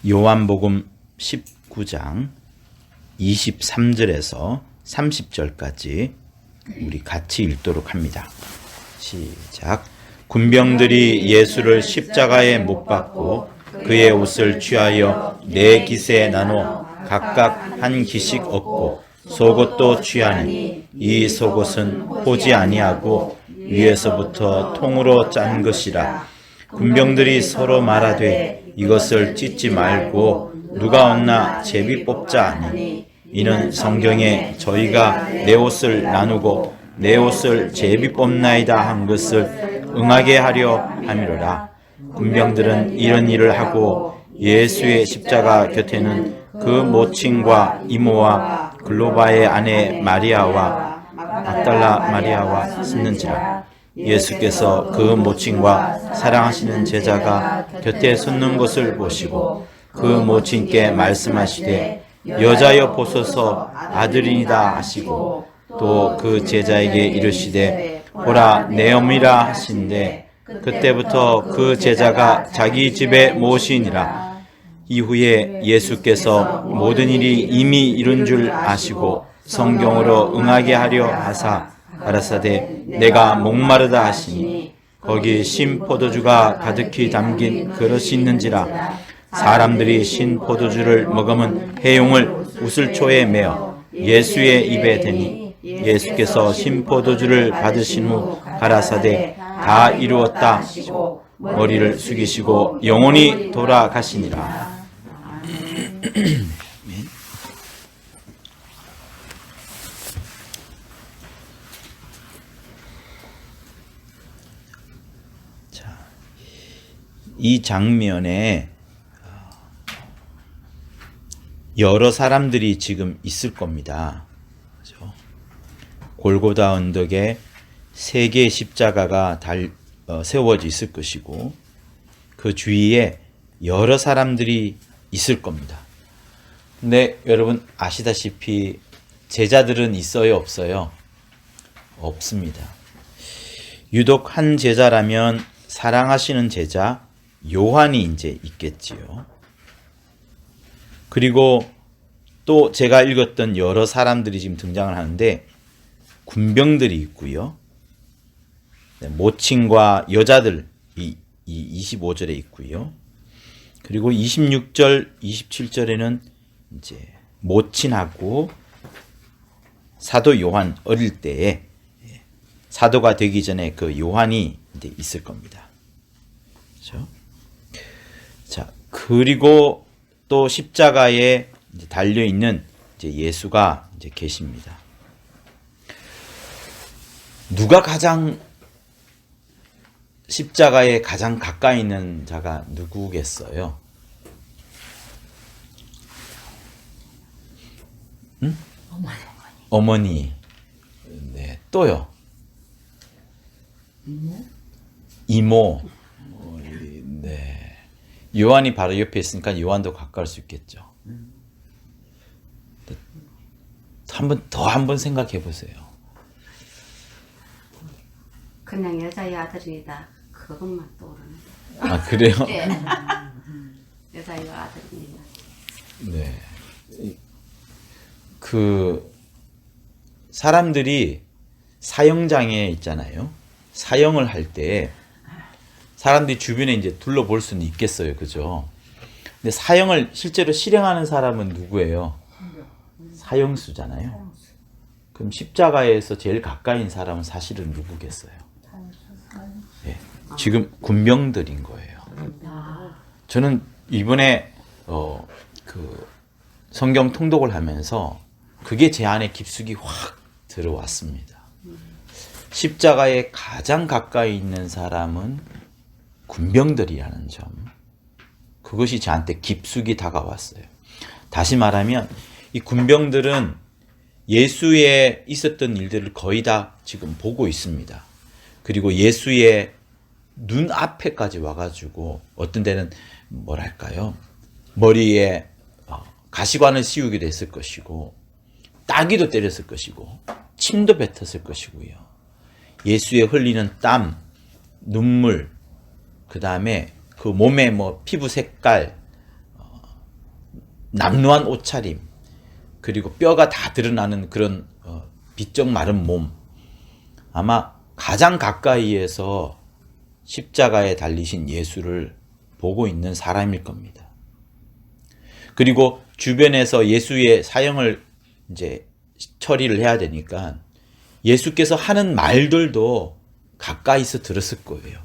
요한복음 19장 23절에서 30절까지 우리 같이 읽도록 합니다. 시작. 군병들이 예수를 십자가에 못 박고 그의 옷을 취하여 네 깃에 나눠 각각 한 깃씩 얻고 속옷도 취하니 이 속옷은 포지 아니하고 위에서부터 통으로 짠 것이라. 군병들이 서로 말하되 이것을 찢지 말고 누가 얻나 제비 뽑자 하니 이는 성경에 저희가 내 옷을 나누고 내 옷을 제비 뽑나이다 한 것을 응하게 하려 함이로라. 군병들은 이런 일을 하고 예수의 십자가 곁에는 그 모친과 이모와 글로바의 아내 마리아와 막달라 마리아와 섰는지라. 예수께서 그 모친과 사랑하시는 제자가 곁에 섰는 것을 보시고 그 모친께 말씀하시되 여자여 보소서 아들이니다 하시고 또 그 제자에게 이르시되 보라 내 어미라 하신대 그때부터 그 제자가 자기 집에 모시니라. 이후에 예수께서 모든 일이 이미 이룬 줄 아시고 성경으로 응하게 하려 하사 가라사대 내가 목마르다 하시니 거기 신 포도주가 가득히 담긴 그릇이 있는지라. 사람들이 신 포도주를 먹으면 해용을 우슬초에 메어 예수의 입에 대니 예수께서 신 포도주를 받으신 후 가라사대 다 이루었다 하시고 머리를 숙이시고 영원히 돌아가시니라. 이 장면에 여러 사람들이 지금 있을 겁니다. 그렇죠? 골고다 언덕에 세 개의 십자가가 세워져 있을 것이고 그 주위에 여러 사람들이 있을 겁니다. 근데 여러분 아시다시피 제자들은 있어요, 없어요? 없습니다. 유독 한 제자라면 사랑하시는 제자 요한이 이제 있겠지요. 그리고 또 제가 읽었던 여러 사람들이 지금 등장을 하는데 군병들이 있고요. 모친과 여자들이 25절에 있고요. 그리고 26절, 27절에는 이제 모친하고 사도 요한 어릴 때에 사도가 되기 전에 그 요한이 이제 있을 겁니다. 그렇죠? 자, 그리고 또 십자가에 달려 있는 이제 예수가 이제 계십니다. 누가 십자가에 가장 가까이 있는 자가 누구겠어요? 응? 어머니. 네, 또요. 이모. 네. 요한이 바로 옆에 있으니까 요한도 가까울 수 있겠죠. 한 번 생각해 보세요. 그냥 여자의 아들이다. 그것만 떠오르네. 아, 그래요? 네. 여자의 아들입니다. 네. 그 사람들이 사형장에 있잖아요. 사형을 할 때 사람들이 주변에 이제 둘러볼 수는 있겠어요. 그죠? 근데 사형을 실제로 실행하는 사람은 누구예요? 사형수잖아요. 그럼 십자가에서 제일 가까이 있는 사람은 사실은 누구겠어요? 네. 지금 군병들인 거예요. 저는 이번에 그 성경 통독을 하면서 그게 제 안에 깊숙이 확 들어왔습니다. 십자가에 가장 가까이 있는 사람은 군병들이라는 점, 그것이 저한테 깊숙이 다가왔어요. 다시 말하면 이 군병들은 예수에 있었던 일들을 거의 다 지금 보고 있습니다. 그리고 예수의 눈앞에까지 와가지고 어떤 데는 뭐랄까요, 머리에 가시관을 씌우기도 했을 것이고 따기도 때렸을 것이고 침도 뱉었을 것이고요. 예수의 흘리는 땀, 눈물, 그 다음에 그 몸의 피부 색깔, 남루한 옷차림, 그리고 뼈가 다 드러나는 그런 비쩍 마른 몸, 아마 가장 가까이에서 십자가에 달리신 예수를 보고 있는 사람일 겁니다. 그리고 주변에서 예수의 사형을 이제 처리를 해야 되니까 예수께서 하는 말들도 가까이서 들었을 거예요.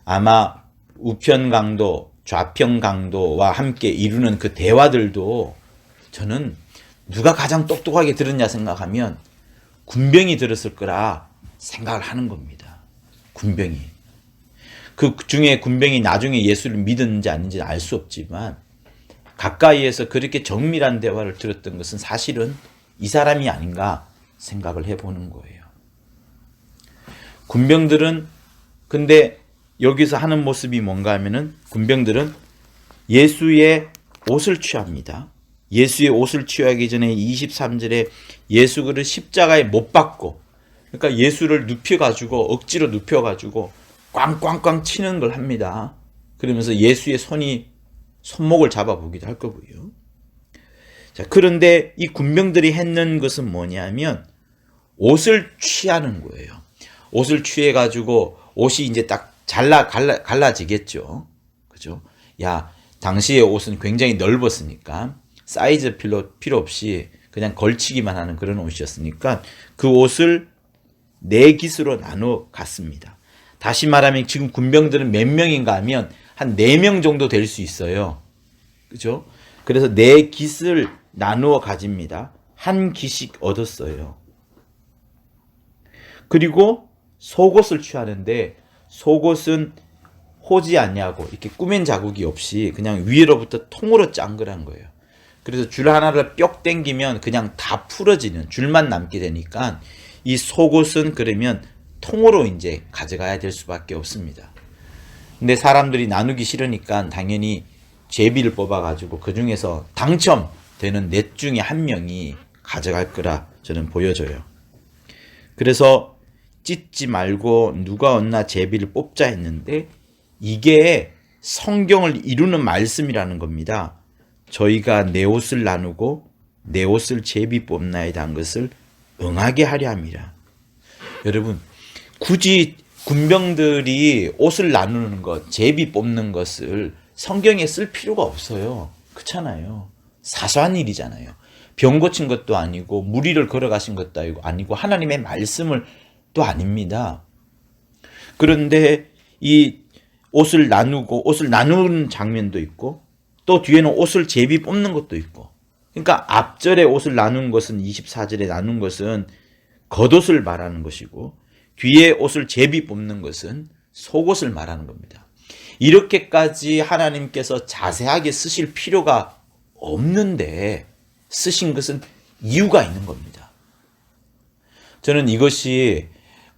아마 우편 강도, 좌편 강도와 함께 이루는 그 대화들도 저는 누가 가장 똑똑하게 들었냐 생각하면 군병이 들었을 거라 생각을 하는 겁니다. 군병이. 그 중에 군병이 나중에 예수를 믿었는지 아닌지 알 수 없지만 가까이에서 그렇게 정밀한 대화를 들었던 것은 사실은 이 사람이 아닌가 생각을 해보는 거예요. 군병들은 근데 여기서 하는 모습이 뭔가 하면은 군병들은 예수의 옷을 취합니다. 예수의 옷을 취하기 전에 23절에 예수 그를 십자가에 못 박고, 그러니까 예수를 눕혀가지고 억지로 눕혀가지고 꽝꽝꽝 치는 걸 합니다. 그러면서 예수의 손목을 잡아보기도 할 거고요. 자, 그런데 이 군병들이 했는 것은 뭐냐면 옷을 취하는 거예요. 옷을 취해가지고 옷이 이제 딱 갈라지겠죠. 그죠? 야, 당시의 옷은 굉장히 넓었으니까 사이즈 필요 없이 그냥 걸치기만 하는 그런 옷이었으니까 그 옷을 네 깃으로 나눠 갔습니다. 다시 말하면 지금 군병들은 몇 명인가 하면 한 4명 정도 될 수 있어요. 그죠? 그래서 네 깃을 나누어 가집니다. 한 깃씩 얻었어요. 그리고 속옷을 취하는데 속옷은 호지 않냐고 이렇게 꾸민 자국이 없이 그냥 위로부터 통으로 짱그란 거예요. 그래서 줄 하나를 뿅 당기면 그냥 다 풀어지는 줄만 남게 되니까 이 속옷은 그러면 통으로 이제 가져가야 될 수밖에 없습니다. 근데 사람들이 나누기 싫으니까 당연히 제비를 뽑아가지고 그 중에서 당첨되는 넷 중에 한 명이 가져갈 거라 저는 보여져요. 그래서 찢지 말고 누가 얻나 제비를 뽑자 했는데 이게 성경을 이루는 말씀이라는 겁니다. 저희가 내 옷을 나누고 내 옷을 제비 뽑나이다 한 것을 응하게 하려 함이라. 여러분, 굳이 군병들이 옷을 나누는 것, 제비 뽑는 것을 성경에 쓸 필요가 없어요. 그렇잖아요. 사소한 일이잖아요. 병 고친 것도 아니고 무리를 걸어가신 것도 아니고 하나님의 말씀을 또 아닙니다. 그런데 이 옷을 나누고 옷을 나누는 장면도 있고 또 뒤에는 옷을 제비 뽑는 것도 있고, 그러니까 앞절에 옷을 나눈 것은 24절에 나눈 것은 겉옷을 말하는 것이고 뒤에 옷을 제비 뽑는 것은 속옷을 말하는 겁니다. 이렇게까지 하나님께서 자세하게 쓰실 필요가 없는데 쓰신 것은 이유가 있는 겁니다. 저는 이것이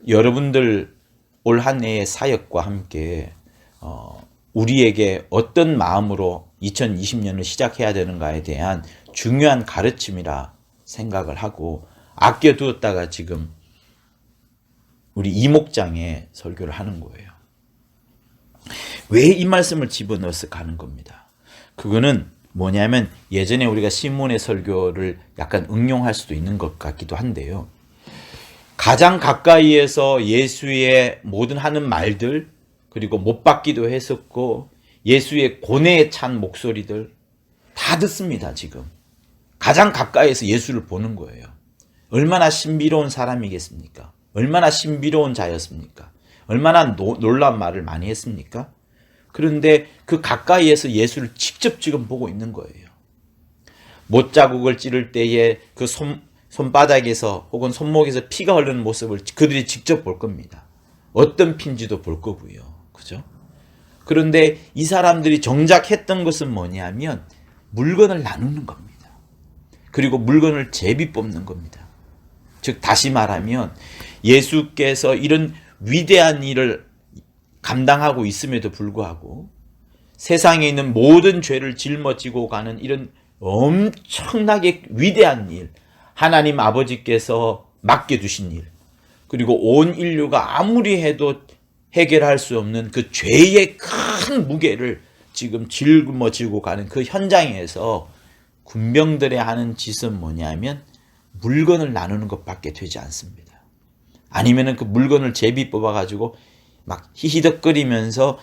여러분들 올 한 해의 사역과 함께 우리에게 어떤 마음으로 2020년을 시작해야 되는가에 대한 중요한 가르침이라 생각을 하고 아껴두었다가 지금 우리 이목장에 설교를 하는 거예요. 왜 이 말씀을 집어넣어서 가는 겁니다. 그거는 뭐냐면 예전에 우리가 시몬의 설교를 약간 응용할 수도 있는 것 같기도 한데요. 가장 가까이에서 예수의 모든 하는 말들, 그리고 못 받기도 했었고 예수의 고뇌에 찬 목소리들 다 듣습니다. 지금 가장 가까이에서 예수를 보는 거예요. 얼마나 신비로운 사람이겠습니까? 얼마나 신비로운 자였습니까? 얼마나 놀라운 말을 많이 했습니까? 그런데 그 가까이에서 예수를 직접 지금 보고 있는 거예요. 못자국을 찌를 때에 그 손바닥에서 혹은 손목에서 피가 흐르는 모습을 그들이 직접 볼 겁니다. 어떤 피인지도 볼 거고요. 그죠? 그런데 이 사람들이 정작 했던 것은 뭐냐면 물건을 나누는 겁니다. 그리고 물건을 제비 뽑는 겁니다. 즉 다시 말하면 예수께서 이런 위대한 일을 감당하고 있음에도 불구하고 세상에 있는 모든 죄를 짊어지고 가는 이런 엄청나게 위대한 일, 하나님 아버지께서 맡겨두신 일, 그리고 온 인류가 아무리 해도 해결할 수 없는 그 죄의 큰 무게를 지금 짊어지고 가는 그 현장에서 군병들의 하는 짓은 뭐냐면 물건을 나누는 것밖에 되지 않습니다. 아니면은 그 물건을 제비 뽑아가지고 막 히히덕거리면서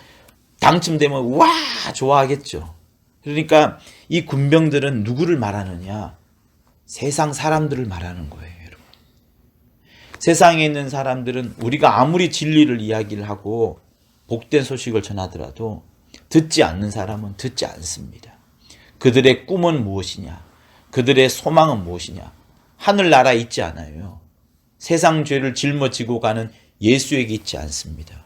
당첨되면 와 좋아하겠죠. 그러니까 이 군병들은 누구를 말하느냐? 세상 사람들을 말하는 거예요, 여러분. 세상에 있는 사람들은 우리가 아무리 진리를 이야기를 하고 복된 소식을 전하더라도 듣지 않는 사람은 듣지 않습니다. 그들의 꿈은 무엇이냐? 그들의 소망은 무엇이냐? 하늘나라에 있지 않아요. 세상 죄를 짊어지고 가는 예수에게 있지 않습니다.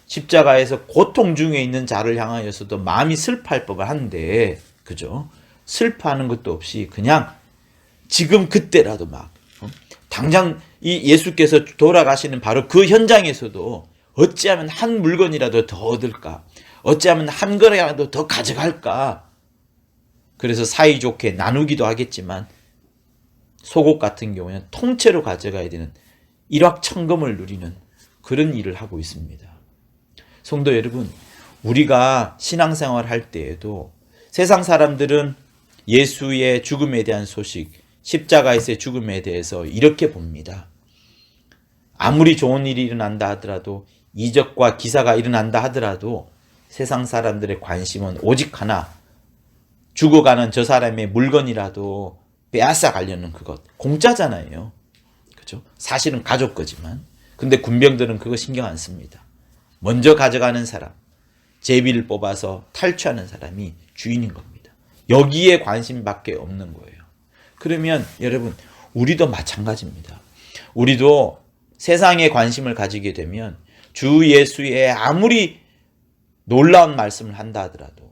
십자가에서 고통 중에 있는 자를 향하여서도 마음이 슬퍼할 법을 한데, 그죠? 슬퍼하는 것도 없이 그냥 지금 그때라도 막 당장 이 예수께서 돌아가시는 바로 그 현장에서도 어찌하면 한 물건이라도 더 얻을까? 어찌하면 한 거라도 더 가져갈까? 그래서 사이좋게 나누기도 하겠지만 속옷 같은 경우에는 통째로 가져가야 되는 일확천금을 누리는 그런 일을 하고 있습니다. 성도 여러분, 우리가 신앙생활 할 때에도 세상 사람들은 예수의 죽음에 대한 소식, 십자가에서의 죽음에 대해서 이렇게 봅니다. 아무리 좋은 일이 일어난다 하더라도, 이적과 기사가 일어난다 하더라도 세상 사람들의 관심은 오직 하나, 죽어가는 저 사람의 물건이라도 빼앗아 가려는 그것. 공짜잖아요. 그죠? 사실은 가족 거지만. 근데 군병들은 그거 신경 안 씁니다. 먼저 가져가는 사람, 제비를 뽑아서 탈취하는 사람이 주인인 겁니다. 여기에 관심밖에 없는 거예요. 그러면 여러분, 우리도 마찬가지입니다. 우리도 세상에 관심을 가지게 되면 주 예수의 아무리 놀라운 말씀을 한다 하더라도,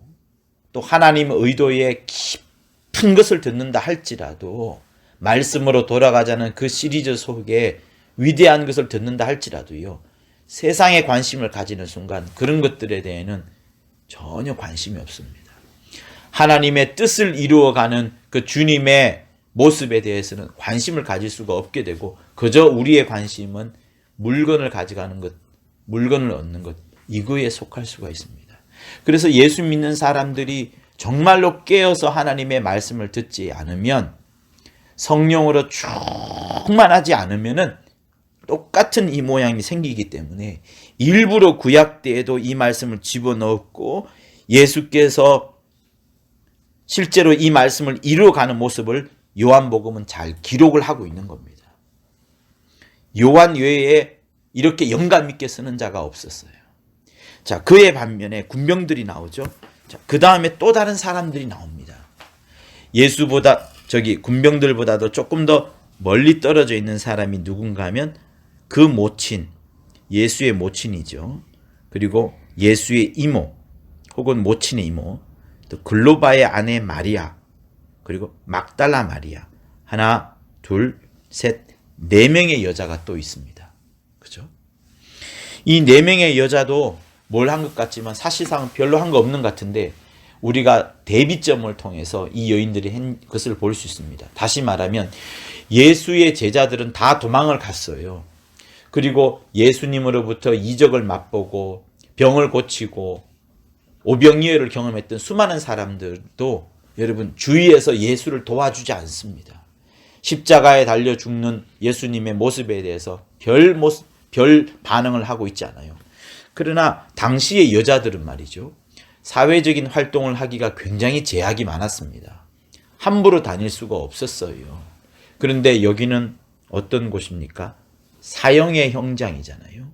또 하나님의 의도에 깊은 것을 듣는다 할지라도, 말씀으로 돌아가자는 그 시리즈 속에 위대한 것을 듣는다 할지라도요, 세상에 관심을 가지는 순간 그런 것들에 대해서는 전혀 관심이 없습니다. 하나님의 뜻을 이루어가는 그 주님의 모습에 대해서는 관심을 가질 수가 없게 되고, 그저 우리의 관심은 물건을 가져가는 것, 물건을 얻는 것, 이거에 속할 수가 있습니다. 그래서 예수 믿는 사람들이 정말로 깨어서 하나님의 말씀을 듣지 않으면, 성령으로 충만하지 않으면은 똑같은 이 모양이 생기기 때문에 일부러 구약 때에도 이 말씀을 집어넣었고, 예수께서 실제로 이 말씀을 이루어가는 모습을 요한복음은 잘 기록을 하고 있는 겁니다. 요한 외에 이렇게 영감 있게 쓰는 자가 없었어요. 자, 그의 반면에 군병들이 나오죠. 자, 그 다음에 또 다른 사람들이 나옵니다. 예수보다, 군병들보다도 조금 더 멀리 떨어져 있는 사람이 누군가 하면 그 모친, 예수의 모친이죠. 그리고 예수의 이모, 혹은 모친의 이모, 또 글로바의 아내 마리아, 그리고 막달라 마리아, 하나, 둘, 셋, 네 명의 여자가 또 있습니다. 그죠? 이 네 명의 여자도 뭘 한 것 같지만 사실상 별로 한 거 없는 것 같은데, 우리가 대비점을 통해서 이 여인들이 한 것을 볼 수 있습니다. 다시 말하면 예수의 제자들은 다 도망을 갔어요. 그리고 예수님으로부터 이적을 맛보고 병을 고치고 오병이어를 경험했던 수많은 사람들도 여러분 주위에서 예수를 도와주지 않습니다. 십자가에 달려 죽는 예수님의 모습에 대해서 별 반응을 하고 있지 않아요. 그러나 당시의 여자들은 말이죠, 사회적인 활동을 하기가 굉장히 제약이 많았습니다. 함부로 다닐 수가 없었어요. 그런데 여기는 어떤 곳입니까? 사형의 형장이잖아요.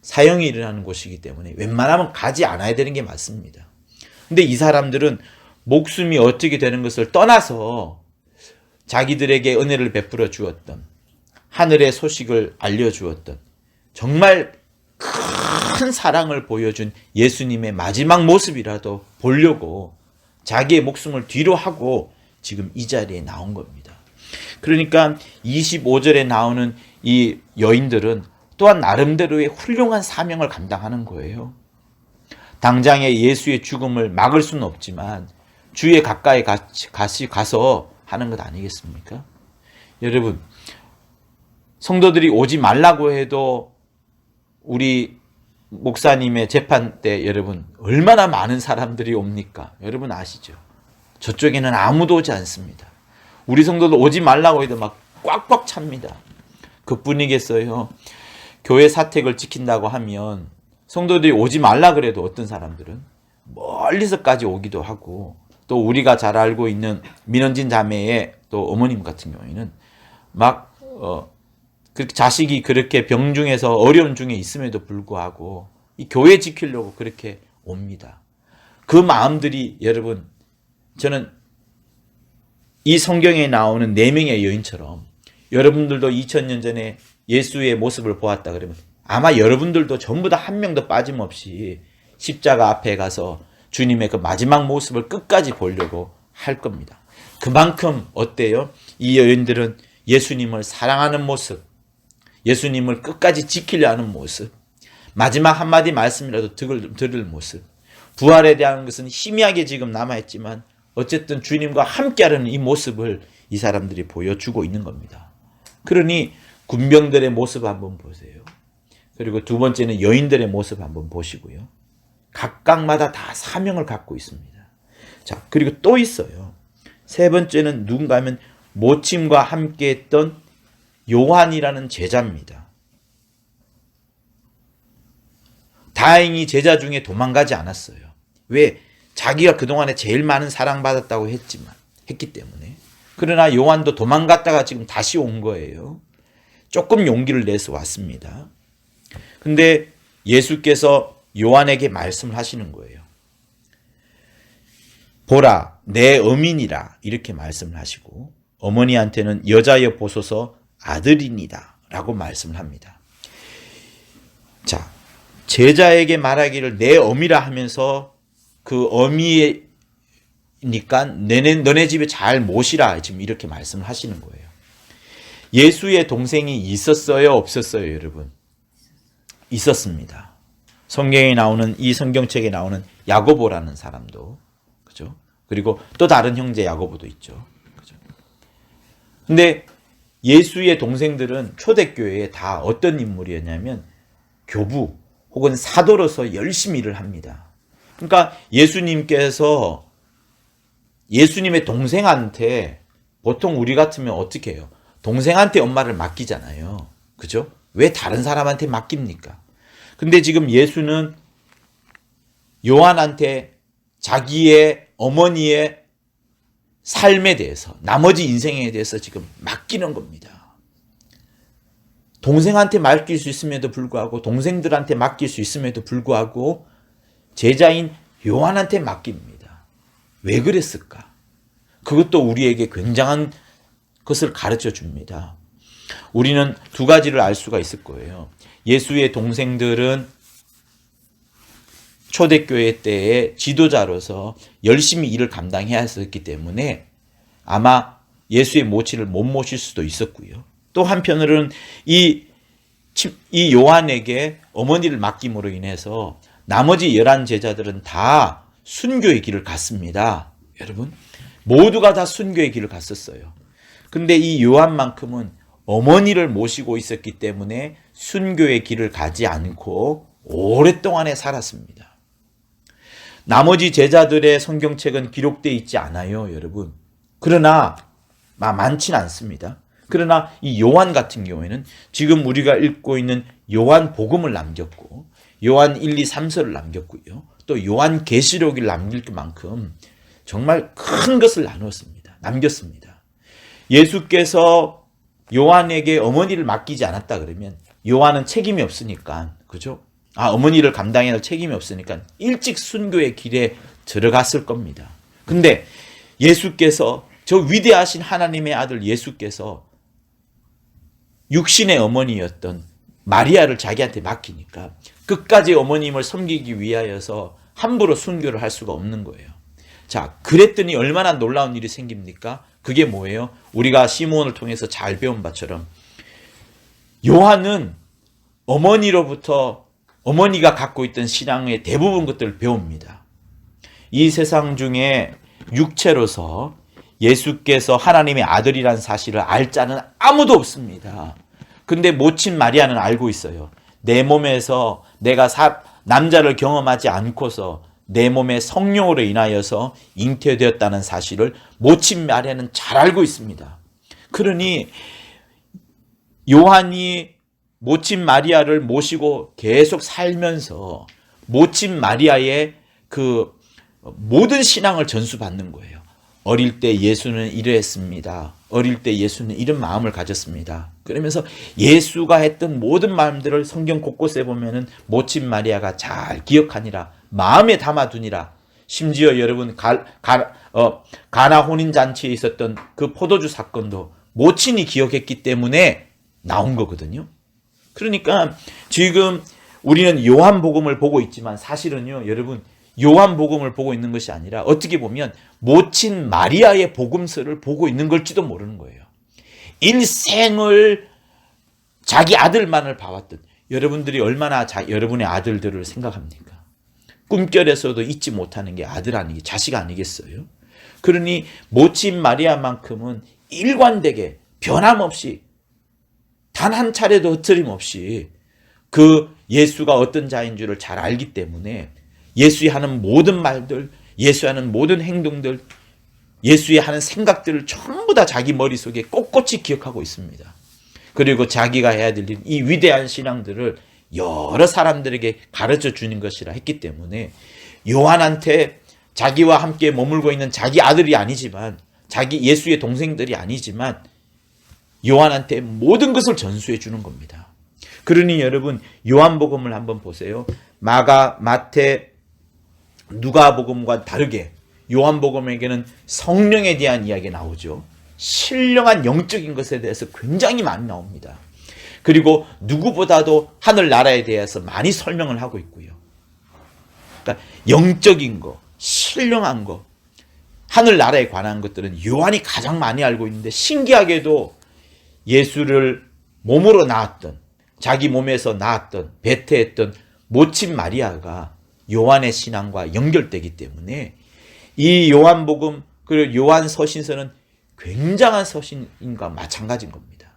사형이 일어나는 곳이기 때문에 웬만하면 가지 않아야 되는 게 맞습니다. 근데 이 사람들은 목숨이 어떻게 되는 것을 떠나서 자기들에게 은혜를 베풀어 주었던, 하늘의 소식을 알려주었던, 정말 큰 사랑을 보여준 예수님의 마지막 모습이라도 보려고 자기의 목숨을 뒤로 하고 지금 이 자리에 나온 겁니다. 그러니까 25절에 나오는 이 여인들은 또한 나름대로의 훌륭한 사명을 감당하는 거예요. 당장의 예수의 죽음을 막을 수는 없지만 주의 가까이 가서 하는 것 아니겠습니까? 여러분, 성도들이 오지 말라고 해도 우리 목사님의 재판 때 여러분 얼마나 많은 사람들이 옵니까? 여러분 아시죠? 저쪽에는 아무도 오지 않습니다. 우리 성도도 오지 말라고 해도 막 꽉꽉 찹니다. 그뿐이겠어요. 교회 사택을 지킨다고 하면 성도들이 오지 말라 그래도 어떤 사람들은 멀리서까지 오기도 하고, 또 우리가 잘 알고 있는 민원진 자매의 또 어머님 같은 경우에는 막 자식이 그렇게 병중에서 어려운 중에 있음에도 불구하고 이 교회 지키려고 그렇게 옵니다. 그 마음들이, 여러분, 저는 이 성경에 나오는 4명의 여인처럼 여러분들도 2000년 전에 예수의 모습을 보았다 그러면 아마 여러분들도 전부 다 한 명도 빠짐없이 십자가 앞에 가서 주님의 그 마지막 모습을 끝까지 보려고 할 겁니다. 그만큼 어때요? 이 여인들은 예수님을 사랑하는 모습, 예수님을 끝까지 지키려 하는 모습, 마지막 한마디 말씀이라도 들을 모습, 부활에 대한 것은 희미하게 지금 남아있지만 어쨌든 주님과 함께하는 이 모습을 이 사람들이 보여주고 있는 겁니다. 그러니 군병들의 모습 한번 보세요. 그리고 두 번째는 여인들의 모습 한번 보시고요. 각각마다 다 사명을 갖고 있습니다. 자, 그리고 또 있어요. 세 번째는 누군가 하면 모침과 함께 했던 요한이라는 제자입니다. 다행히 제자 중에 도망가지 않았어요. 왜? 자기가 그동안에 제일 많은 사랑받았다고 했기 때문에. 그러나 요한도 도망갔다가 지금 다시 온 거예요. 조금 용기를 내서 왔습니다. 근데 예수께서 요한에게 말씀을 하시는 거예요. 보라, 내 어민이라, 이렇게 말씀을 하시고, 어머니한테는 여자여 보소서 아들이니다 라고 말씀을 합니다. 자, 제자에게 말하기를 내 어미라 하면서 그 어미니까 너네 집에 잘 모시라, 지금 이렇게 말씀을 하시는 거예요. 예수의 동생이 있었어요, 없었어요, 여러분? 있었습니다. 성경에 나오는, 이 성경책에 나오는 야고보라는 사람도, 그죠? 그리고 또 다른 형제 야고보도 있죠. 그죠? 근데 예수의 동생들은 초대교회에 다 어떤 인물이었냐면 교부 혹은 사도로서 열심히 일을 합니다. 그러니까 예수님께서 예수님의 동생한테, 보통 우리 같으면 어떻게 해요? 동생한테 엄마를 맡기잖아요. 그죠? 왜 다른 사람한테 맡깁니까? 근데 지금 예수는 요한한테 자기의 어머니의 삶에 대해서, 나머지 인생에 대해서 지금 맡기는 겁니다. 동생한테 맡길 수 있음에도 불구하고, 동생들한테 맡길 수 있음에도 불구하고 제자인 요한한테 맡깁니다. 왜 그랬을까? 그것도 우리에게 굉장한 것을 가르쳐 줍니다. 우리는 두 가지를 알 수가 있을 거예요. 예수의 동생들은 초대교회 때의 지도자로서 열심히 일을 감당해야 했었기 때문에 아마 예수의 모친을 못 모실 수도 있었고요. 또 한편으로는 이 요한에게 어머니를 맡김으로 인해서 나머지 11 제자들은 다 순교의 길을 갔습니다. 여러분, 모두가 다 순교의 길을 갔었어요. 근데 이 요한만큼은 어머니를 모시고 있었기 때문에 순교의 길을 가지 않고 오랫동안에 살았습니다. 나머지 제자들의 성경책은 기록되어 있지 않아요, 여러분. 그러나 많지는 않습니다. 그러나 이 요한 같은 경우에는 지금 우리가 읽고 있는 요한 복음을 남겼고, 요한 1, 2, 3서를 남겼고요. 또 요한 계시록을 남길 만큼 정말 큰 것을 남겼습니다. 예수께서 요한에게 어머니를 맡기지 않았다 그러면 요한은 책임이 없으니까, 그죠? 어머니를 감당해야 할 책임이 없으니까 일찍 순교의 길에 들어갔을 겁니다. 근데 예수께서, 저 위대하신 하나님의 아들 예수께서 육신의 어머니였던 마리아를 자기한테 맡기니까 끝까지 어머님을 섬기기 위하여서 함부로 순교를 할 수가 없는 거예요. 자, 그랬더니 얼마나 놀라운 일이 생깁니까? 그게 뭐예요? 우리가 시므온을 통해서 잘 배운 바처럼 요한은 어머니로부터, 어머니가 갖고 있던 신앙의 대부분 것들을 배웁니다. 이 세상 중에 육체로서 예수께서 하나님의 아들이라는 사실을 알 자는 아무도 없습니다. 근데 모친 마리아는 알고 있어요. 내 몸에서 내가 남자를 경험하지 않고서 내 몸에 성령으로 인하여서 잉태되었다는 사실을 모친 마리아는 잘 알고 있습니다. 그러니 요한이 모친 마리아를 모시고 계속 살면서 모친 마리아의 그 모든 신앙을 전수받는 거예요. 어릴 때 예수는 이러했습니다. 어릴 때 예수는 이런 마음을 가졌습니다. 그러면서 예수가 했던 모든 마음들을 성경 곳곳에 보면은 모친 마리아가 잘 기억하니라, 마음에 담아두니라. 심지어 여러분 가나 혼인잔치에 있었던 그 포도주 사건도 모친이 기억했기 때문에 나온 거거든요. 그러니까 지금 우리는 요한복음을 보고 있지만 사실은요, 여러분, 요한복음을 보고 있는 것이 아니라 어떻게 보면 모친 마리아의 복음서를 보고 있는 걸지도 모르는 거예요. 일생을 자기 아들만을 봐왔던, 여러분들이 얼마나 여러분의 아들들을 생각합니까? 꿈결에서도 잊지 못하는 게 아들 아니겠, 자식 아니겠어요? 그러니 모친 마리아만큼은 일관되게 변함없이 단 한 차례도 흐트림 없이 그 예수가 어떤 자인 줄을 잘 알기 때문에 예수의 하는 모든 말들, 예수의 하는 모든 행동들, 예수의 하는 생각들을 전부 다 자기 머릿속에 꼿꼿이 기억하고 있습니다. 그리고 자기가 해야 될 일, 이 위대한 신앙들을 여러 사람들에게 가르쳐 주는 것이라 했기 때문에 요한한테 자기와 함께 머물고 있는 자기 아들이 아니지만, 자기 예수의 동생들이 아니지만 요한한테 모든 것을 전수해 주는 겁니다. 그러니 여러분, 요한복음을 한번 보세요. 마가, 마태, 누가복음과 다르게 요한복음에게는 성령에 대한 이야기가 나오죠. 신령한 영적인 것에 대해서 굉장히 많이 나옵니다. 그리고 누구보다도 하늘나라에 대해서 많이 설명을 하고 있고요. 그러니까 영적인 거, 신령한 거, 하늘나라에 관한 것들은 요한이 가장 많이 알고 있는데, 신기하게도 예수를 몸으로 낳았던, 자기 몸에서 낳았던, 배태했던 모친 마리아가 요한의 신앙과 연결되기 때문에 이 요한복음, 그리고 요한 서신서는 굉장한 서신인과 마찬가지인 겁니다.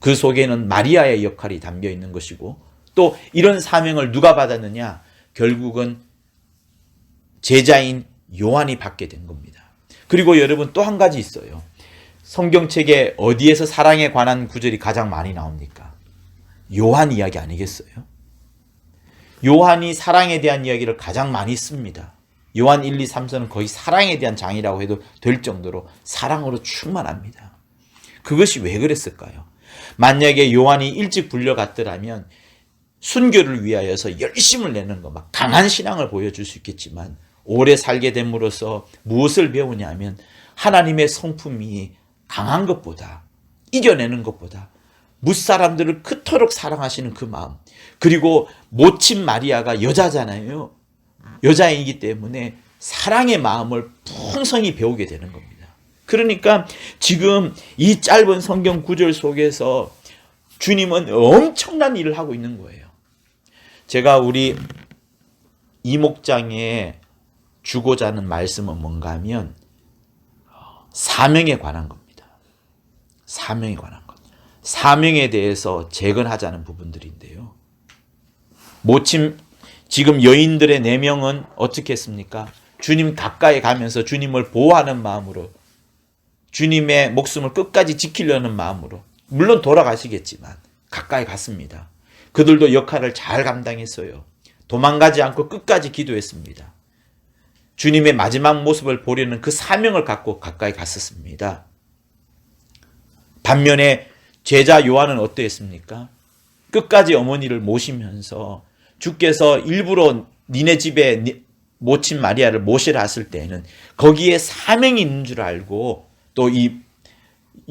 그 속에는 마리아의 역할이 담겨 있는 것이고, 또 이런 사명을 누가 받았느냐? 결국은 제자인 요한이 받게 된 겁니다. 그리고 여러분, 또 한 가지 있어요. 성경책에 어디에서 사랑에 관한 구절이 가장 많이 나옵니까? 요한 이야기 아니겠어요? 요한이 사랑에 대한 이야기를 가장 많이 씁니다. 요한 1, 2, 3서는 거의 사랑에 대한 장이라고 해도 될 정도로 사랑으로 충만합니다. 그것이 왜 그랬을까요? 만약에 요한이 일찍 불려갔더라면 순교를 위하여서 열심을 내는 거, 막 강한 신앙을 보여줄 수 있겠지만, 오래 살게 됨으로써 무엇을 배우냐면 하나님의 성품이 강한 것보다, 이겨내는 것보다 무사람들을 그토록 사랑하시는 그 마음, 그리고 모친 마리아가 여자잖아요. 여자이기 때문에 사랑의 마음을 풍성히 배우게 되는 겁니다. 그러니까 지금 이 짧은 성경 구절 속에서 주님은 엄청난 일을 하고 있는 거예요. 제가 우리 이목장에 주고자 하는 말씀은 뭔가 하면 사명에 관한 겁니다. 사명에 관한 것. 사명에 대해서 재건하자는 부분들인데요. 지금 여인들의 4명은 어떻게 했습니까? 주님 가까이 가면서 주님을 보호하는 마음으로, 주님의 목숨을 끝까지 지키려는 마음으로, 물론 돌아가시겠지만 가까이 갔습니다. 그들도 역할을 잘 감당했어요. 도망가지 않고 끝까지 기도했습니다. 주님의 마지막 모습을 보려는 그 사명을 갖고 가까이 갔었습니다. 반면에 제자 요한은 어떠했습니까? 끝까지 어머니를 모시면서 주께서 일부러 니네 집에 모친 마리아를 모시라 했을 때에는 거기에 사명이 있는 줄 알고, 또 이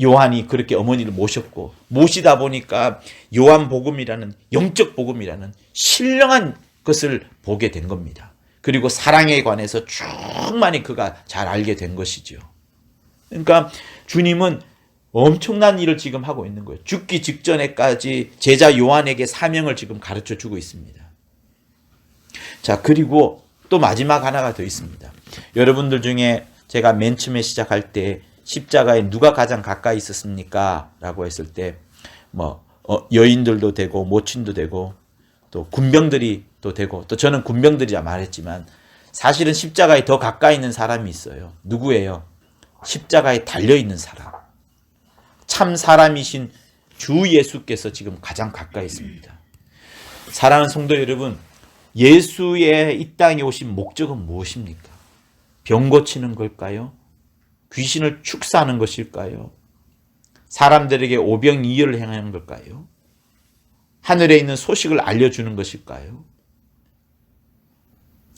요한이 그렇게 어머니를 모셨고, 모시다 보니까 요한복음이라는, 영적 복음이라는 신령한 것을 보게 된 겁니다. 그리고 사랑에 관해서 충만히 그가 잘 알게 된 것이죠. 그러니까 주님은 엄청난 일을 지금 하고 있는 거예요. 죽기 직전에까지 제자 요한에게 사명을 지금 가르쳐 주고 있습니다. 자, 그리고 또 마지막 하나가 더 있습니다. 여러분들 중에 제가 맨 처음에 시작할 때 십자가에 누가 가장 가까이 있었습니까? 라고 했을 때 여인들도 되고 모친도 되고 또 군병들이 또 되고, 또 저는 군병들이라 말했지만 사실은 십자가에 더 가까이 있는 사람이 있어요. 누구예요? 십자가에 달려있는 사람. 참 사람이신 주 예수께서 지금 가장 가까이 있습니다. 사랑하는 성도 여러분, 예수의 이 땅에 오신 목적은 무엇입니까? 병 고치는 걸까요? 귀신을 축사하는 것일까요? 사람들에게 오병이어를 행하는 걸까요? 하늘에 있는 소식을 알려주는 것일까요?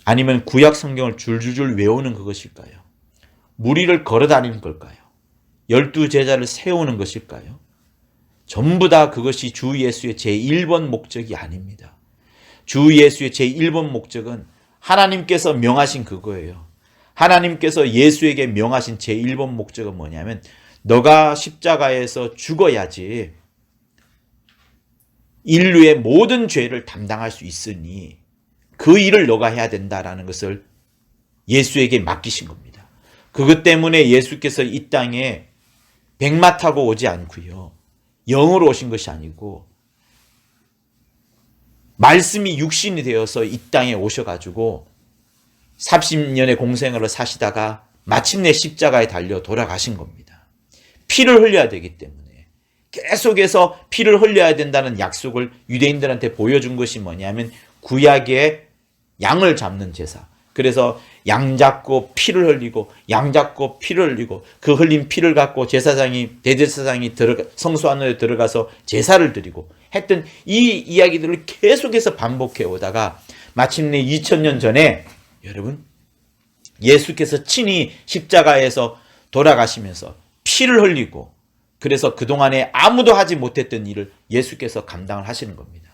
아니면 구약 성경을 줄줄줄 외우는 그것일까요? 무리를 걸어다니는 걸까요? 12제자를 세우는 것일까요? 전부 다 그것이 주 예수의 제1번 목적이 아닙니다. 주 예수의 제1번 목적은 하나님께서 명하신 그거예요. 하나님께서 예수에게 명하신 제1번 목적은 뭐냐면 너가 십자가에서 죽어야지 인류의 모든 죄를 담당할 수 있으니 그 일을 너가 해야 된다라는 것을 예수에게 맡기신 겁니다. 그것 때문에 예수께서 이 땅에 백마 타고 오지 않고요. 영으로 오신 것이 아니고 말씀이 육신이 되어서 이 땅에 오셔가지고 30년의 공생을 사시다가 마침내 십자가에 달려 돌아가신 겁니다. 피를 흘려야 되기 때문에 계속해서 피를 흘려야 된다는 약속을 유대인들한테 보여준 것이 뭐냐면 구약의 양을 잡는 제사. 그래서 양 잡고 피를 흘리고 양 잡고 피를 흘리고 그 흘린 피를 갖고 대제사장이 성소 안에 들어가서 제사를 드리고 했던 이 이야기들을 계속해서 반복해 오다가 마침내 2000년 전에 여러분 예수께서 친히 십자가에서 돌아가시면서 피를 흘리고 그래서 그동안에 아무도 하지 못했던 일을 예수께서 감당을 하시는 겁니다.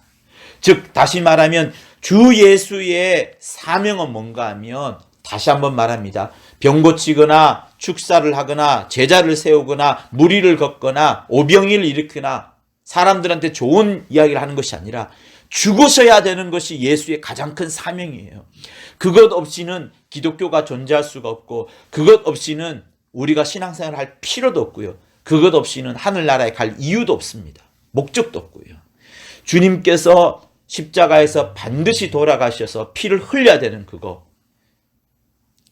즉 다시 말하면 주 예수의 사명은 뭔가 하면 다시 한번 말합니다. 병 고치거나 축사를 하거나 제자를 세우거나 무리를 걷거나 오병이를 일으키거나 사람들한테 좋은 이야기를 하는 것이 아니라 죽으셔야 되는 것이 예수의 가장 큰 사명이에요. 그것 없이는 기독교가 존재할 수가 없고 그것 없이는 우리가 신앙생활을 할 필요도 없고요. 그것 없이는 하늘나라에 갈 이유도 없습니다. 목적도 없고요. 주님께서 십자가에서 반드시 돌아가셔서 피를 흘려야 되는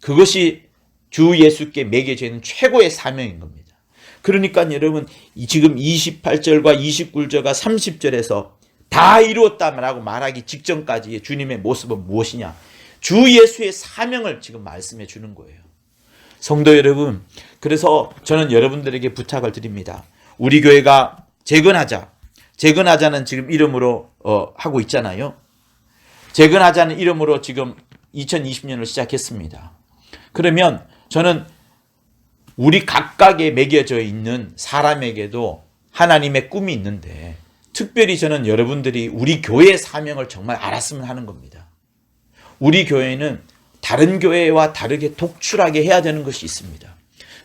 그것이 주 예수께 매겨져 있는 최고의 사명인 겁니다. 그러니까 여러분 지금 28절과 29절과 30절에서 다 이루었다라고 말하기 직전까지의 주님의 모습은 무엇이냐? 주 예수의 사명을 지금 말씀해 주는 거예요. 성도 여러분, 그래서 저는 여러분들에게 부탁을 드립니다. 우리 교회가 재건하자는 지금 이름으로 하고 있잖아요. 재건하자는 이름으로 지금 2020년을 시작했습니다. 그러면 저는 우리 각각에 매겨져 있는 사람에게도 하나님의 꿈이 있는데 특별히 저는 여러분들이 우리 교회의 사명을 정말 알았으면 하는 겁니다. 우리 교회는 다른 교회와 다르게 독출하게 해야 되는 것이 있습니다.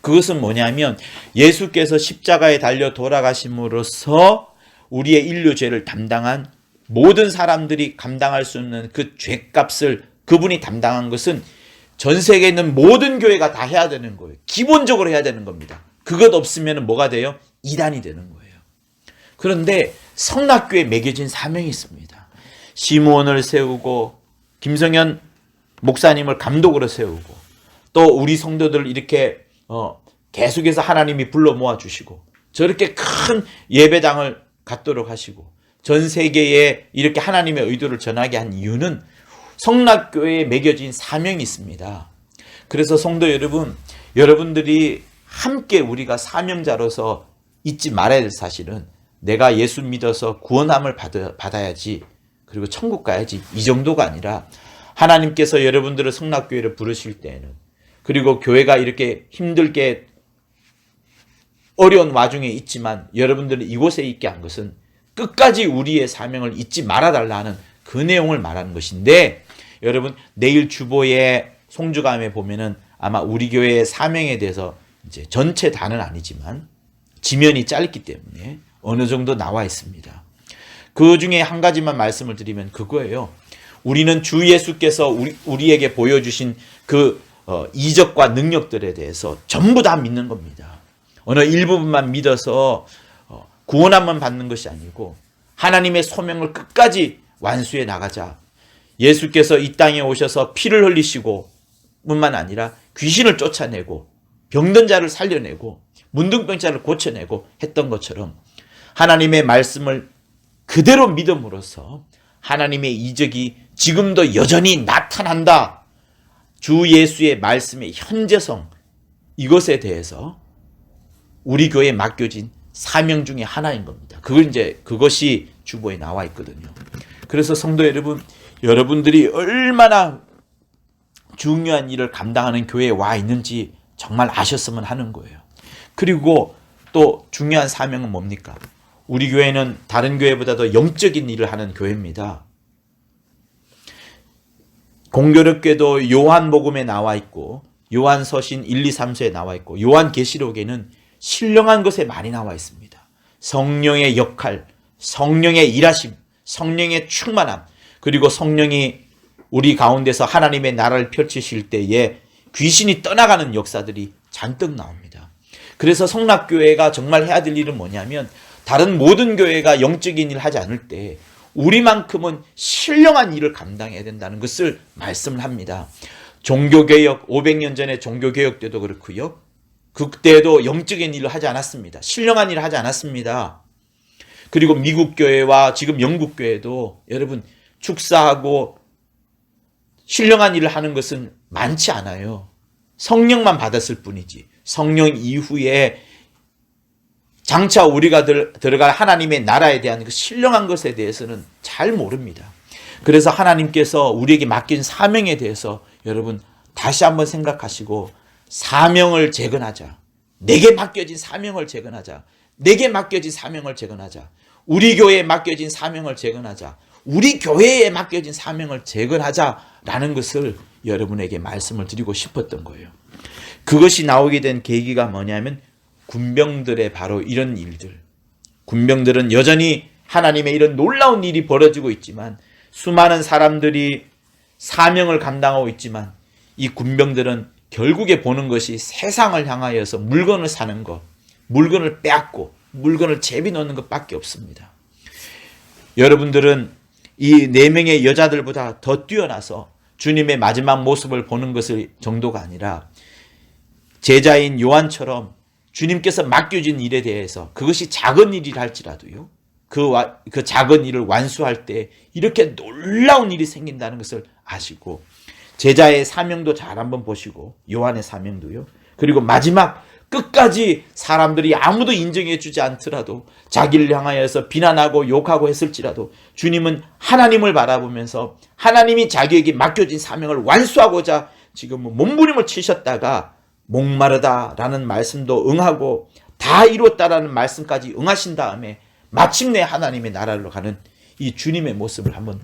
그것은 뭐냐면 예수께서 십자가에 달려 돌아가심으로써 우리의 인류 죄를 담당한 모든 사람들이 감당할 수 없는 그 죄값을 그분이 담당한 것은 전 세계에 있는 모든 교회가 다 해야 되는 거예요. 기본적으로 해야 되는 겁니다. 그것 없으면 뭐가 돼요? 이단이 되는 거예요. 그런데 성락교에 매겨진 사명이 있습니다. 시므온을 세우고 김성현 목사님을 감독으로 세우고 또 우리 성도들 이렇게 계속해서 하나님이 불러 모아주시고 저렇게 큰 예배당을 갖도록 하시고 전 세계에 이렇게 하나님의 의도를 전하게 한 이유는 성락교회에 매겨진 사명이 있습니다. 그래서 성도 여러분, 여러분들이 함께 우리가 사명자로서 잊지 말아야 될 사실은 내가 예수 믿어서 구원함을 받아야지 그리고 천국 가야지 이 정도가 아니라 하나님께서 여러분들을 성락교회를 부르실 때에는 그리고 교회가 이렇게 힘들게 어려운 와중에 있지만 여러분들은 이곳에 있게 한 것은 끝까지 우리의 사명을 잊지 말아달라는 그 내용을 말하는 것인데 여러분 내일 주보의 송주감에 보면은 아마 우리 교회의 사명에 대해서 이제 전체 다는 아니지만 지면이 짧기 때문에 어느 정도 나와 있습니다. 그 중에 한 가지만 말씀을 드리면 그거예요. 우리는 주 예수께서 우리에게 보여주신 그 이적과 능력들에 대해서 전부 다 믿는 겁니다. 어느 일부분만 믿어서 구원함만 받는 것이 아니고 하나님의 소명을 끝까지 완수해 나가자. 예수께서 이 땅에 오셔서 피를 흘리시고 뿐만 아니라 귀신을 쫓아내고 병든 자를 살려내고 문둥병자를 고쳐내고 했던 것처럼 하나님의 말씀을 그대로 믿음으로써 하나님의 이적이 지금도 여전히 나타난다. 주 예수의 말씀의 현재성, 이것에 대해서 우리 교회에 맡겨진 사명 중에 하나인 겁니다. 그것이 주보에 나와 있거든요. 그래서 성도 여러분, 여러분들이 얼마나 중요한 일을 감당하는 교회에 와 있는지 정말 아셨으면 하는 거예요. 그리고 또 중요한 사명은 뭡니까? 우리 교회는 다른 교회보다도 영적인 일을 하는 교회입니다. 공교롭게도 요한복음에 나와 있고 요한서신 1, 2, 3서에 나와 있고 요한계시록에는 신령한 것에 많이 나와 있습니다. 성령의 역할, 성령의 일하심, 성령의 충만함, 그리고 성령이 우리 가운데서 하나님의 나라를 펼치실 때에 귀신이 떠나가는 역사들이 잔뜩 나옵니다. 그래서 성락교회가 정말 해야 될 일은 뭐냐면 다른 모든 교회가 영적인 일을 하지 않을 때 우리만큼은 신령한 일을 감당해야 된다는 것을 말씀을 합니다. 종교개혁, 500년 전에 종교개혁 때도 그렇고요. 그때도 영적인 일을 하지 않았습니다. 신령한 일을 하지 않았습니다. 그리고 미국 교회와 지금 영국 교회도 여러분 축사하고 신령한 일을 하는 것은 많지 않아요. 성령만 받았을 뿐이지 성령 이후에 장차 우리가 들어갈 하나님의 나라에 대한 그 신령한 것에 대해서는 잘 모릅니다. 그래서 하나님께서 우리에게 맡긴 사명에 대해서 여러분 다시 한번 생각하시고 사명을 재건하자. 내게 맡겨진 사명을 재건하자. 내게 맡겨진 사명을 재건하자. 우리 교회에 맡겨진 사명을 재건하자. 우리 교회에 맡겨진 사명을 재건하자라는 것을 여러분에게 말씀을 드리고 싶었던 거예요. 그것이 나오게 된 계기가 뭐냐면 군병들의 바로 이런 일들. 군병들은 여전히 하나님의 이런 놀라운 일이 벌어지고 있지만 수많은 사람들이 사명을 감당하고 있지만 이 군병들은 결국에 보는 것이 세상을 향하여서 물건을 사는 것, 물건을 빼앗고 물건을 제비 넣는 것밖에 없습니다. 여러분들은 이 4명의 여자들보다 더 뛰어나서 주님의 마지막 모습을 보는 것을 정도가 아니라 제자인 요한처럼 주님께서 맡겨진 일에 대해서 그것이 작은 일이라 할지라도요. 그 작은 일을 완수할 때 이렇게 놀라운 일이 생긴다는 것을 아시고 제자의 사명도 잘 한번 보시고 요한의 사명도요. 그리고 마지막 끝까지 사람들이 아무도 인정해 주지 않더라도 자기를 향하여서 비난하고 욕하고 했을지라도 주님은 하나님을 바라보면서 하나님이 자기에게 맡겨진 사명을 완수하고자 지금 몸부림을 치셨다가 목마르다라는 말씀도 응하고 다 이뤘다라는 말씀까지 응하신 다음에 마침내 하나님의 나라로 가는 이 주님의 모습을 한번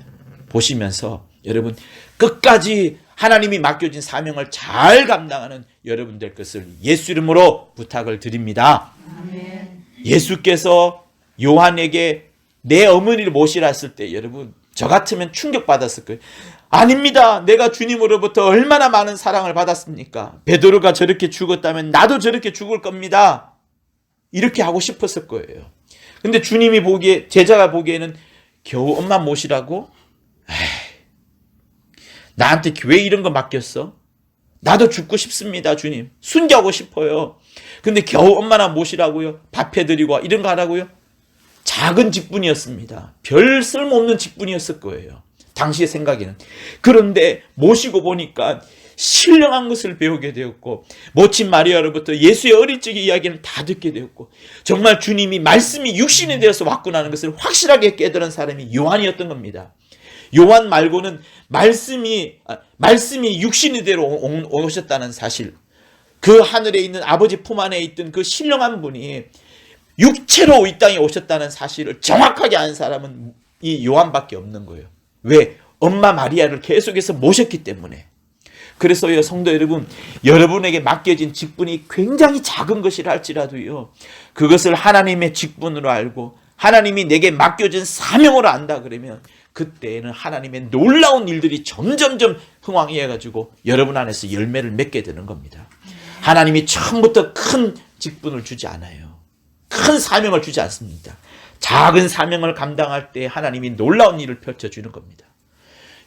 보시면서 여러분 끝까지 하나님이 맡겨진 사명을 잘 감당하는 여러분 될 것을 예수 이름으로 부탁을 드립니다. 아멘. 예수께서 요한에게 내 어머니를 모시라 했을 때 여러분 저 같으면 충격받았을 거예요. 아닙니다. 내가 주님으로부터 얼마나 많은 사랑을 받았습니까? 베드로가 저렇게 죽었다면 나도 저렇게 죽을 겁니다. 이렇게 하고 싶었을 거예요. 근데 주님이 보기에 제자가 보기에는 겨우 엄마 모시라고? 나한테 왜 이런 거 맡겼어? 나도 죽고 싶습니다, 주님. 순교하고 싶어요. 근데 겨우 엄마나 모시라고요? 밥 해드리고 이런 거 하라고요? 작은 직분이었습니다. 별 쓸모없는 직분이었을 거예요. 당시의 생각에는. 그런데 모시고 보니까 신령한 것을 배우게 되었고 모친 마리아로부터 예수의 어릴 적의 이야기를 다 듣게 되었고 정말 주님이 말씀이 육신이 되어서 왔구나 하는 것을 확실하게 깨달은 사람이 요한이었던 겁니다. 요한 말고는 말씀이 육신이 되어 오셨다는 사실, 그 하늘에 있는 아버지 품 안에 있던 그 신령한 분이 육체로 이 땅에 오셨다는 사실을 정확하게 아는 사람은 이 요한밖에 없는 거예요. 왜? 엄마 마리아를 계속해서 모셨기 때문에. 그래서요, 성도 여러분, 여러분에게 맡겨진 직분이 굉장히 작은 것이라 할지라도요, 그것을 하나님의 직분으로 알고 하나님이 내게 맡겨진 사명으로 안다 그러면 그때에는 하나님의 놀라운 일들이 점점점 흥황해가지고 여러분 안에서 열매를 맺게 되는 겁니다. 하나님이 처음부터 큰 직분을 주지 않아요. 큰 사명을 주지 않습니다. 작은 사명을 감당할 때 하나님이 놀라운 일을 펼쳐주는 겁니다.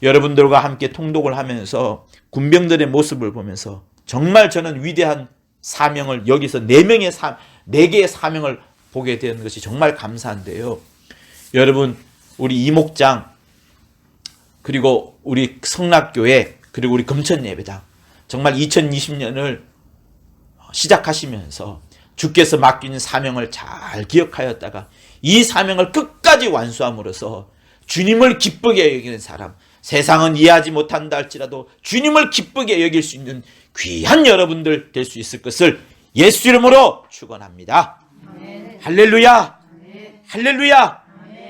여러분들과 함께 통독을 하면서 군병들의 모습을 보면서 정말 저는 위대한 사명을 여기서 네 개의 사명을 보게 되는 것이 정말 감사한데요. 여러분, 우리 이목장, 그리고 우리 성락교회, 그리고 우리 금천예배당, 정말 2020년을 시작하시면서 주께서 맡긴 사명을 잘 기억하였다가 이 사명을 끝까지 완수함으로써 주님을 기쁘게 여기는 사람, 세상은 이해하지 못한다 할지라도 주님을 기쁘게 여길 수 있는 귀한 여러분들 될 수 있을 것을 예수 이름으로 축원합니다. 할렐루야, 할렐루야.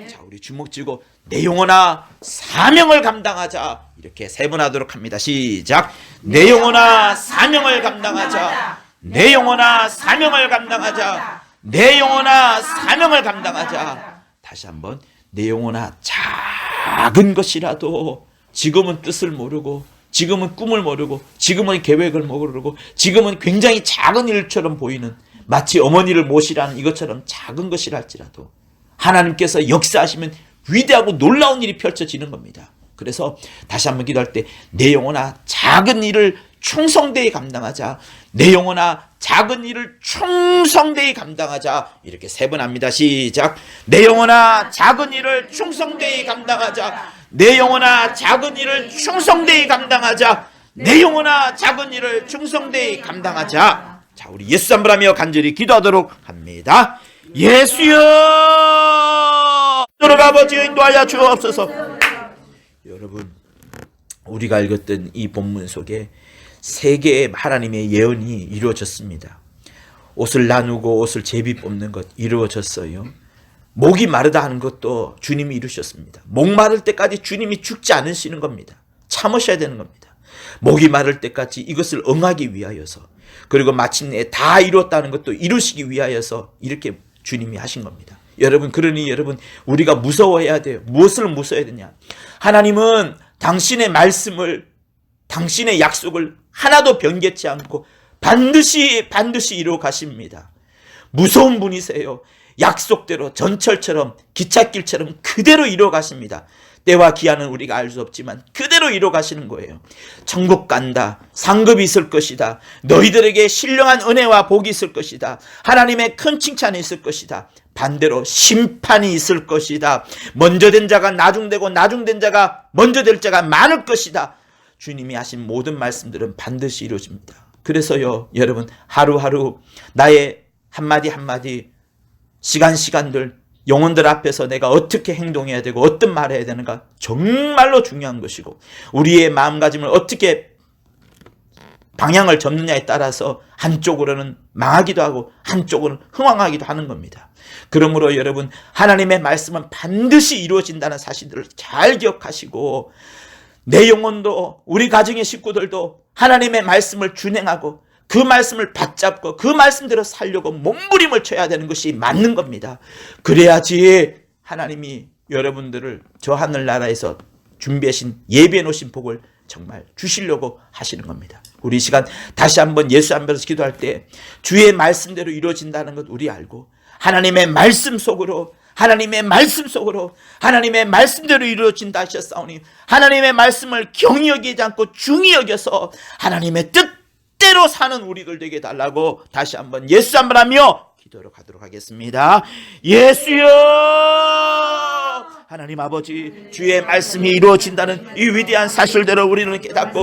자, 우리 주먹 쥐고 내 영혼아 사명을 감당하자, 이렇게 세 번 하도록 합니다. 시작. 내 영혼아 사명을 감당하자. 내 영혼아 사명을 감당하자. 내 영혼아 사명을 감당하자. 다시 한번. 내 영혼아 작은 것이라도, 지금은 뜻을 모르고, 지금은 꿈을 모르고, 지금은 계획을 모르고, 지금은 굉장히 작은 일처럼 보이는, 마치 어머니를 모시라는 이것처럼 작은 것이랄지라도 하나님께서 역사하시면 위대하고 놀라운 일이 펼쳐지는 겁니다. 그래서 다시 한번 기도할 때 내 영혼아 작은 일을 충성되이 감당하자. 내 영혼아 작은 일을 충성되이 감당하자. 이렇게 세 번 합니다. 시작. 내 영혼아 작은 일을 충성되이 감당하자. 내 영혼아 작은 일을 충성되이 감당하자. 내 영혼아 작은 일을 충성되이 감당하자. 자, 우리 예수 한번 하며 간절히 기도하도록 합니다. 예수여, 너를 아버지여 인도하여 주옵소서. 여러분, 우리가 읽었던 이 본문 속에 세 개의 하나님의 예언이 이루어졌습니다. 옷을 나누고 옷을 제비 뽑는 것 이루어졌어요. 목이 마르다 하는 것도 주님이 이루셨습니다. 목 마를 때까지 주님이 죽지 않으시는 겁니다. 참으셔야 되는 겁니다. 목이 마를 때까지 이것을 응하기 위하여서, 그리고 마침내 다 이루었다는 것도 이루시기 위하여서 이렇게 주님이 하신 겁니다. 여러분, 그러니 여러분, 우리가 무서워해야 돼요. 무엇을 무서워해야 되냐? 하나님은 당신의 말씀을, 당신의 약속을 하나도 변개치 않고 반드시 이루어 가십니다. 무서운 분이세요. 약속대로 전철처럼, 기찻길처럼 그대로 이루어 가십니다. 때와 기한은 우리가 알 수 없지만 그대로 이루어 가시는 거예요. 천국 간다. 상급이 있을 것이다. 너희들에게 신령한 은혜와 복이 있을 것이다. 하나님의 큰 칭찬이 있을 것이다. 반대로 심판이 있을 것이다. 먼저 된 자가 나중되고 나중된 자가 먼저 될 자가 많을 것이다. 주님이 하신 모든 말씀들은 반드시 이루어집니다. 그래서요, 여러분, 하루하루 나의 한마디 한마디, 시간들, 영혼들 앞에서 내가 어떻게 행동해야 되고 어떤 말을 해야 되는가 정말로 중요한 것이고, 우리의 마음가짐을 어떻게 방향을 접느냐에 따라서 한쪽으로는 망하기도 하고 한쪽으로는 흥왕하기도 하는 겁니다. 그러므로 여러분, 하나님의 말씀은 반드시 이루어진다는 사실들을 잘 기억하시고, 내 영혼도 우리 가정의 식구들도 하나님의 말씀을 준행하고 그 말씀을 받잡고 그 말씀대로 살려고 몸부림을 쳐야 되는 것이 맞는 겁니다. 그래야지 하나님이 여러분들을 저 하늘나라에서 준비하신, 예비해 놓으신 복을 정말 주시려고 하시는 겁니다. 우리 이 시간 다시 한번 예수 앞에서 기도할 때 주의 말씀대로 이루어진다는 것 우리 알고, 하나님의 말씀 속으로, 하나님의 말씀대로 이루어진다 하셨사오니 하나님의 말씀을 경히 여기지 않고 중히 여겨서 하나님의 뜻대로 사는 우리들 되게 달라고 다시 한번 예수 한번 하며 기도로 가도록 하겠습니다. 예수여, 하나님 아버지, 주의 말씀이 이루어진다는 이 위대한 사실대로 우리는 깨닫고